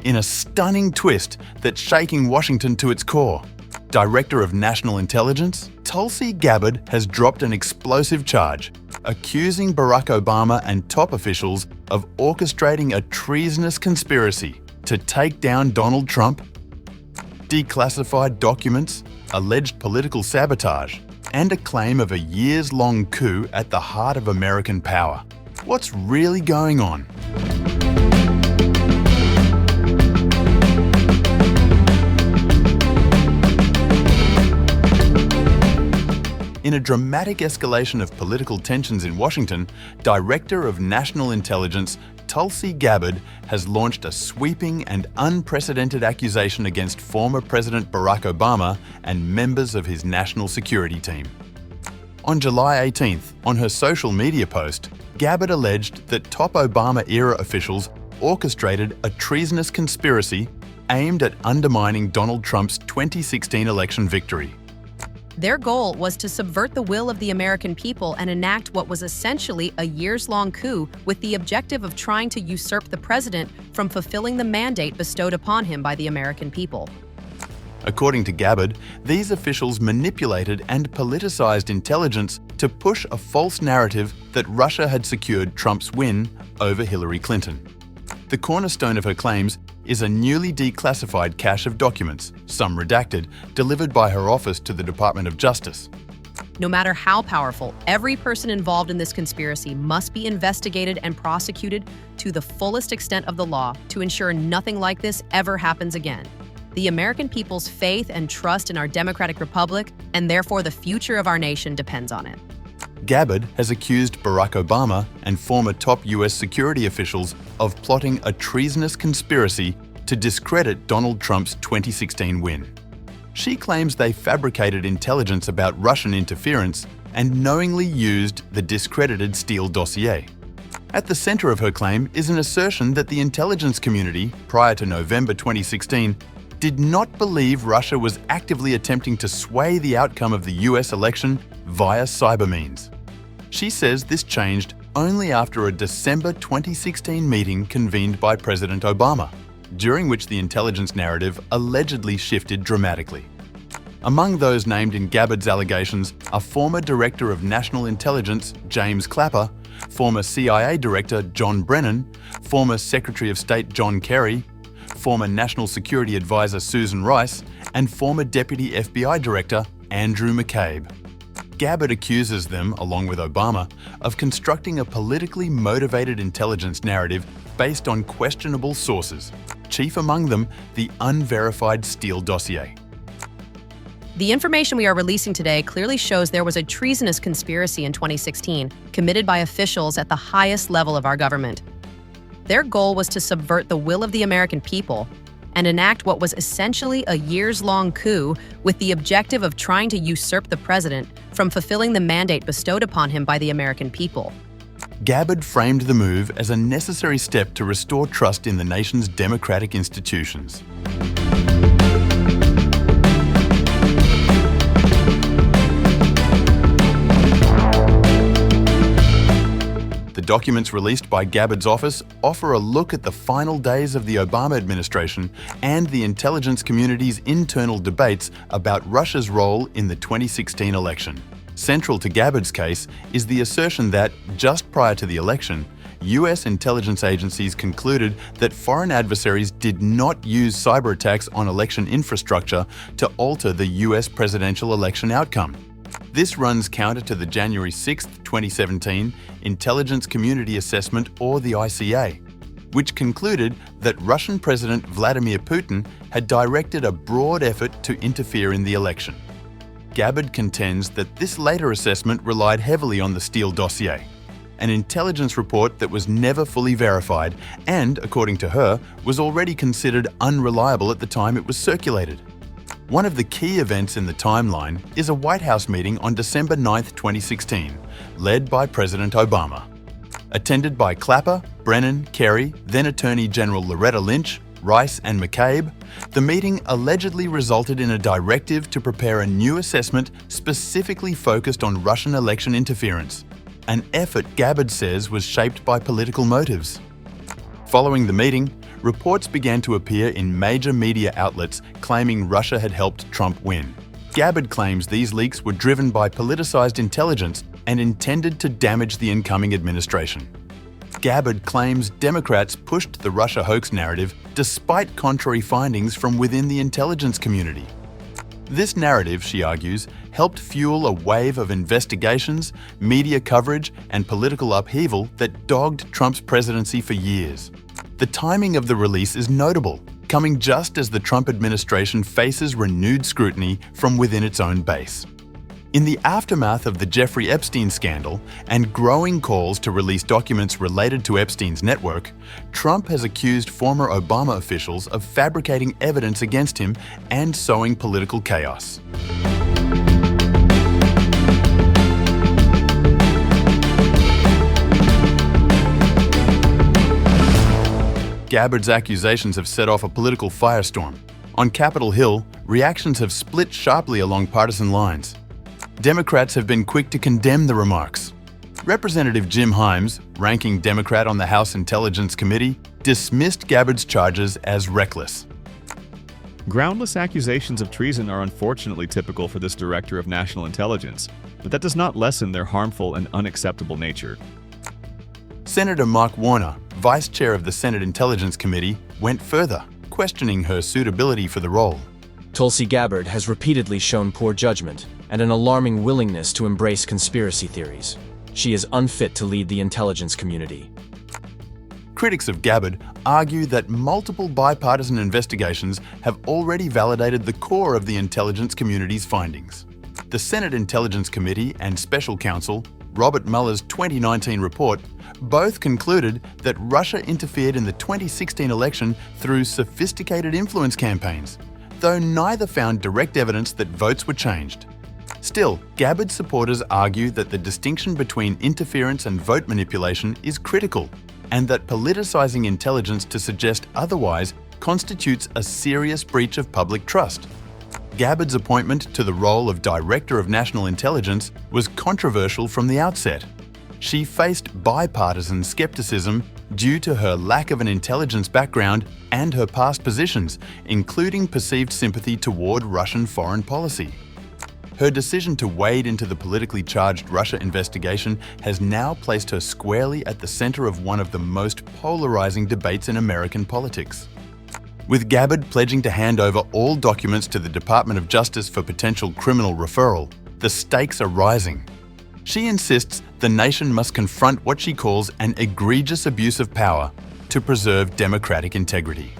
in a stunning twist that's shaking Washington to its core. Director of National Intelligence, Tulsi Gabbard has dropped an explosive charge, accusing Barack Obama and top officials of orchestrating a treasonous conspiracy to take down Donald Trump, declassified documents, alleged political sabotage, and a claim of a years-long coup at the heart of American power. What's really going on? In a dramatic escalation of political tensions in Washington, Director of National Intelligence Tulsi Gabbard has launched a sweeping and unprecedented accusation against former President Barack Obama and members of his national security team. On July 18th, on her social media post, Gabbard alleged that top Obama-era officials orchestrated a treasonous conspiracy aimed at undermining Donald Trump's 2016 election victory. Their goal was to subvert the will of the American people and enact what was essentially a years-long coup with the objective of trying to usurp the president from fulfilling the mandate bestowed upon him by the American people. According to Gabbard, these officials manipulated and politicized intelligence to push a false narrative that Russia had secured Trump's win over Hillary Clinton. The cornerstone of her claims is a newly declassified cache of documents, some redacted, delivered by her office to the Department of Justice. No matter how powerful, every person involved in this conspiracy must be investigated and prosecuted to the fullest extent of the law to ensure nothing like this ever happens again. The American people's faith and trust in our democratic republic, and therefore the future of our nation, depends on it. Gabbard has accused Barack Obama and former top US security officials of plotting a treasonous conspiracy to discredit Donald Trump's 2016 win. She claims they fabricated intelligence about Russian interference and knowingly used the discredited Steele dossier. At the center of her claim is an assertion that the intelligence community, prior to November 2016, did not believe Russia was actively attempting to sway the outcome of the US election via cyber means. She says this changed only after a December 2016 meeting convened by President Obama, during which the intelligence narrative allegedly shifted dramatically. Among those named in Gabbard's allegations are former Director of National Intelligence James Clapper, former CIA Director John Brennan, former Secretary of State John Kerry, former National Security Advisor Susan Rice, and former Deputy FBI Director Andrew McCabe. Gabbard accuses them, along with Obama, of constructing a politically motivated intelligence narrative based on questionable sources, chief among them the unverified Steele dossier. The information we are releasing today clearly shows there was a treasonous conspiracy in 2016 committed by officials at the highest level of our government. Their goal was to subvert the will of the American people and enact what was essentially a years-long coup with the objective of trying to usurp the president from fulfilling the mandate bestowed upon him by the American people. Gabbard framed the move as a necessary step to restore trust in the nation's democratic institutions. The documents released by Gabbard's office offer a look at the final days of the Obama administration and the intelligence community's internal debates about Russia's role in the 2016 election. Central to Gabbard's case is the assertion that, just prior to the election, US intelligence agencies concluded that foreign adversaries did not use cyber attacks on election infrastructure to alter the US presidential election outcome. This runs counter to the January 6, 2017 Intelligence Community Assessment, or the ICA, which concluded that Russian President Vladimir Putin had directed a broad effort to interfere in the election. Gabbard contends that this later assessment relied heavily on the Steele dossier, an intelligence report that was never fully verified and, according to her, was already considered unreliable at the time it was circulated. One of the key events in the timeline is a White House meeting on December 9, 2016, led by President Obama. Attended by Clapper, Brennan, Kerry, then Attorney General Loretta Lynch, Rice and McCabe, the meeting allegedly resulted in a directive to prepare a new assessment specifically focused on Russian election interference, an effort Gabbard says was shaped by political motives. Following the meeting, reports began to appear in major media outlets claiming Russia had helped Trump win. Gabbard claims these leaks were driven by politicized intelligence and intended to damage the incoming administration. Gabbard claims Democrats pushed the Russia hoax narrative despite contrary findings from within the intelligence community. This narrative, she argues, helped fuel a wave of investigations, media coverage, and political upheaval that dogged Trump's presidency for years. The timing of the release is notable, coming just as the Trump administration faces renewed scrutiny from within its own base. In the aftermath of the Jeffrey Epstein scandal and growing calls to release documents related to Epstein's network, Trump has accused former Obama officials of fabricating evidence against him and sowing political chaos. Gabbard's accusations have set off a political firestorm. On Capitol Hill, reactions have split sharply along partisan lines. Democrats have been quick to condemn the remarks. Representative Jim Himes, ranking Democrat on the House Intelligence Committee, dismissed Gabbard's charges as reckless. Groundless accusations of treason are unfortunately typical for this director of national intelligence, but that does not lessen their harmful and unacceptable nature. Senator Mark Warner, vice chair of the Senate Intelligence Committee, went further, questioning her suitability for the role. Tulsi Gabbard has repeatedly shown poor judgment and an alarming willingness to embrace conspiracy theories. She is unfit to lead the intelligence community. Critics of Gabbard argue that multiple bipartisan investigations have already validated the core of the intelligence community's findings. The Senate Intelligence Committee and Special Counsel Robert Mueller's 2019 report both concluded that Russia interfered in the 2016 election through sophisticated influence campaigns, though neither found direct evidence that votes were changed. Still, Gabbard supporters argue that the distinction between interference and vote manipulation is critical, and that politicizing intelligence to suggest otherwise constitutes a serious breach of public trust. Gabbard's appointment to the role of Director of National Intelligence was controversial from the outset. She faced bipartisan skepticism due to her lack of an intelligence background and her past positions, including perceived sympathy toward Russian foreign policy. Her decision to wade into the politically charged Russia investigation has now placed her squarely at the center of one of the most polarizing debates in American politics. With Gabbard pledging to hand over all documents to the Department of Justice for potential criminal referral, the stakes are rising. She insists the nation must confront what she calls an egregious abuse of power to preserve democratic integrity.